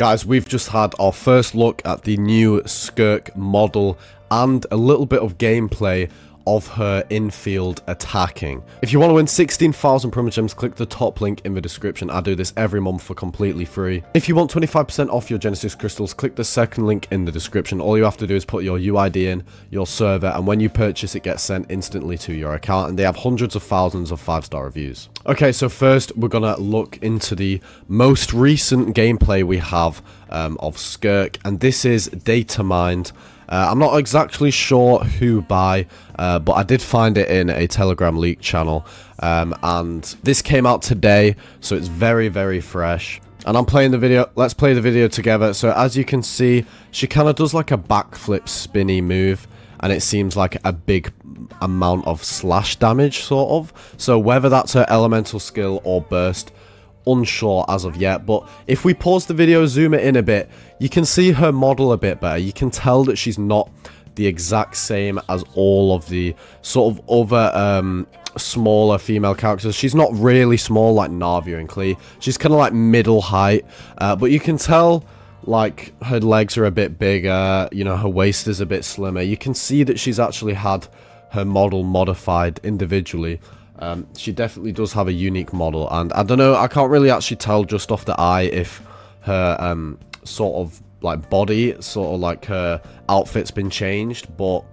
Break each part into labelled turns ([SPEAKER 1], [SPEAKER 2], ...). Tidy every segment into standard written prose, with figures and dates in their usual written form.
[SPEAKER 1] Guys, we've just had our first look at the new SKIRK model and a little bit of gameplay of her infield attacking. If you want to win 16,000 Primogems, click the top link in the description. I do this every month for completely free. If you want 25% off your Genesis crystals, click the second link in the description. All you have to do is put your UID in, your server, and when you purchase, it gets sent instantly to your account, and they have hundreds of thousands of 5-star reviews. Okay, so first we're gonna look into the most recent gameplay we have of SKIRK, and this is data mined. I'm not exactly sure who by, but I did find it in a Telegram leak channel, and this came out today, so it's very, very fresh. And I'm playing the video. Let's play the video together. So as you can see, she kind of does like a backflip spinny move, and it seems like a big amount of slash damage, sort of. So whether that's her elemental skill or burst, unsure as of yet. But if we pause the video, zoom it in a bit, you can see her model a bit better. You can tell that she's not the exact same as all of the sort of other smaller female characters. She's not really small like Navia and Klee. She's kind of like middle height, but you can tell like her legs are a bit bigger, you know, her waist is a bit slimmer. You can see that she's actually had her model modified individually. She definitely does have a unique model, and I don't know, I can't really actually tell just off the eye if her sort of like body, sort of like her outfit's been changed. But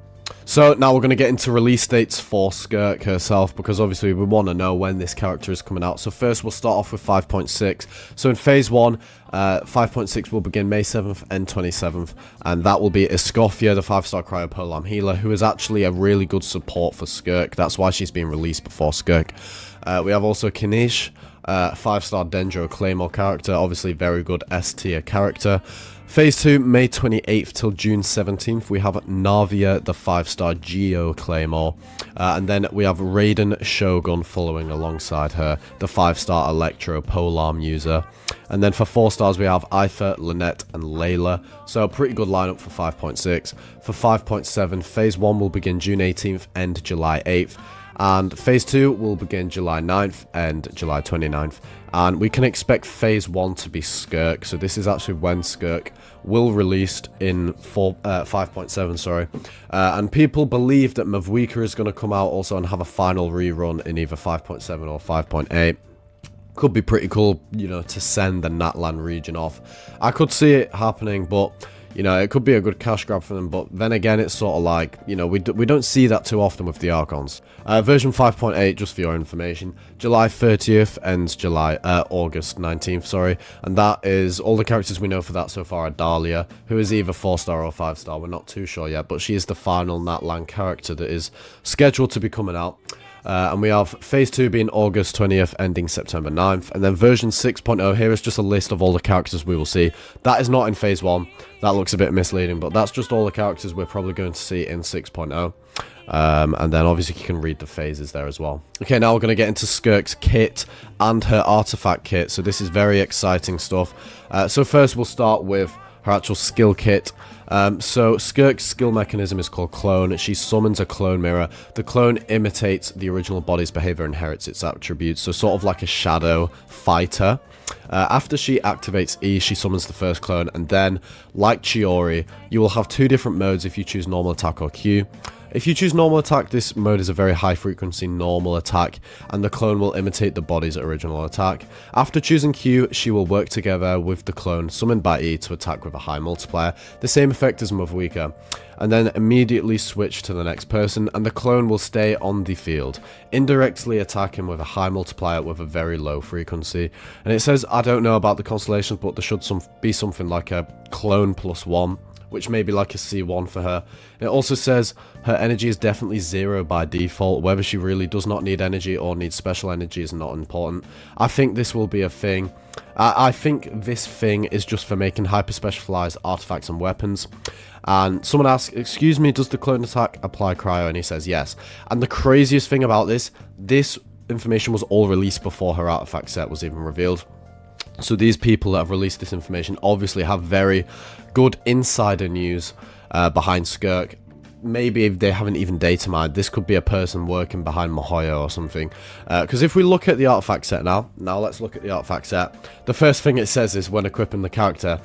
[SPEAKER 1] so now we're going to get into release dates for SKIRK herself, because obviously we want to know when this character is coming out. So first we'll start off with 5.6. So in phase 1, 5.6 will begin May 7th and 27th, and that will be Escoffier, the 5-star cryopolam healer, who is actually a really good support for SKIRK. That's why she's being released before SKIRK. We have also Kinish, 5-star Dendro Claymore character, obviously very good S tier character. Phase 2, May 28th till June 17th, we have Navia, the 5-star Geo Claymore. And then we have Raiden Shogun following alongside her, the 5-star Electro Polearm user. And then for 4 stars, we have Aether, Lynette, and Layla. So a pretty good lineup for 5.6. For 5.7, Phase 1 will begin June 18th and July 8th. And Phase 2 will begin July 9th and July 29th. And we can expect Phase 1 to be SKIRK. So this is actually when SKIRK will released in 5.7, sorry. And people believe that Mavuika is going to come out also and have a final rerun in either 5.7 or 5.8. Could be pretty cool, you know, to send the Natlan region off. I could see it happening, but you know, it could be a good cash grab for them. But then again, it's sort of like, you know, we don't see that too often with the Archons. Version 5.8, just for your information, July 30th ends August 19th, sorry. And that is all the characters we know for that so far are Dahlia, who is either 4-star or 5-star. We're not too sure yet, but she is the final Natlan character that is scheduled to be coming out. And we have Phase 2 being August 20th, ending September 9th. And then version 6.0, here is just a list of all the characters we will see. That is not in Phase 1. That looks a bit misleading, but that's just all the characters we're probably going to see in 6.0. And then obviously you can read the phases there as well. Okay, now we're going to get into SKIRK's kit and her artifact kit. So this is very exciting stuff. So first we'll start with her actual skill kit. So SKIRK's skill mechanism is called Clone. She summons a clone mirror. The clone imitates the original body's behavior and inherits its attributes, so sort of like a shadow fighter. After she activates E, she summons the first clone, and then, like Chiori, you will have 2 different modes if you choose normal attack or Q. If you choose normal attack, this mode is a very high frequency normal attack, and the clone will imitate the body's original attack. After choosing Q, she will work together with the clone summoned by E to attack with a high multiplier, the same effect as Mavuika, and then immediately switch to the next person, and the clone will stay on the field, indirectly attacking with a high multiplier with a very low frequency. And it says, I don't know about the constellations, but there should be something like a clone +1, which may be like a C1 for her. It also says her energy is definitely 0 by default. Whether she really does not need energy or needs special energy is not important. I think this will be a thing. I think this thing is just for making hyper-specialized artifacts and weapons. And someone asks, excuse me, does the clone attack apply cryo? And he says yes. And the craziest thing about this information was all released before her artifact set was even revealed. So these people that have released this information obviously have very good insider news behind SKIRK. maybe they haven't even data mined. This could be a person working behind Mahoya or something. Because if we look at the artifact set now let's look at the artifact set. The first thing it says is when equipping the character,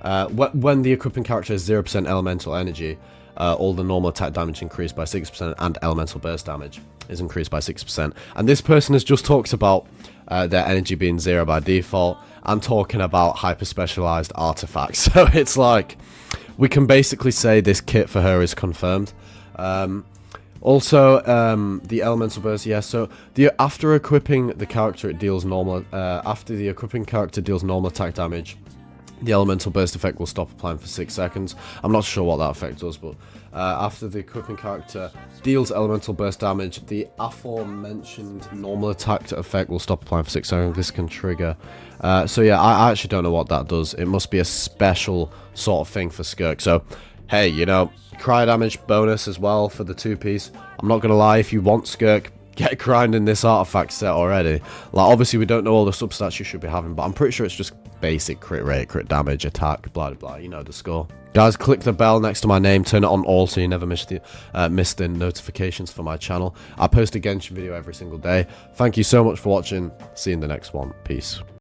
[SPEAKER 1] when the equipping character has 0% elemental energy, all the normal attack damage increased by 6% and elemental burst damage is increased by 6%. And this person has just talked about their energy being 0 by default and talking about hyper specialized artifacts. So it's like, we can basically say this kit for her is confirmed. Also, the elemental burst, so after equipping the character, it deals normal. After the equipping character deals normal attack damage, the elemental burst effect will stop applying for 6 seconds. I'm not sure what that effect does, but after the equipping character deals elemental burst damage, the aforementioned normal attack effect will stop applying for 6 seconds. This can trigger. So yeah, I actually don't know what that does. It must be a special sort of thing for SKIRK. So, hey, you know, cry damage bonus as well for the 2-piece. I'm not going to lie, if you want SKIRK, get grinding this artifact set already. Like, obviously, we don't know all the substats you should be having, but I'm pretty sure it's just basic crit rate, crit damage, attack, blah, blah, blah. You know the score. Guys, click the bell next to my name. Turn it on all so you never miss the notifications for my channel. I post a Genshin video every single day. Thank you so much for watching. See you in the next one. Peace.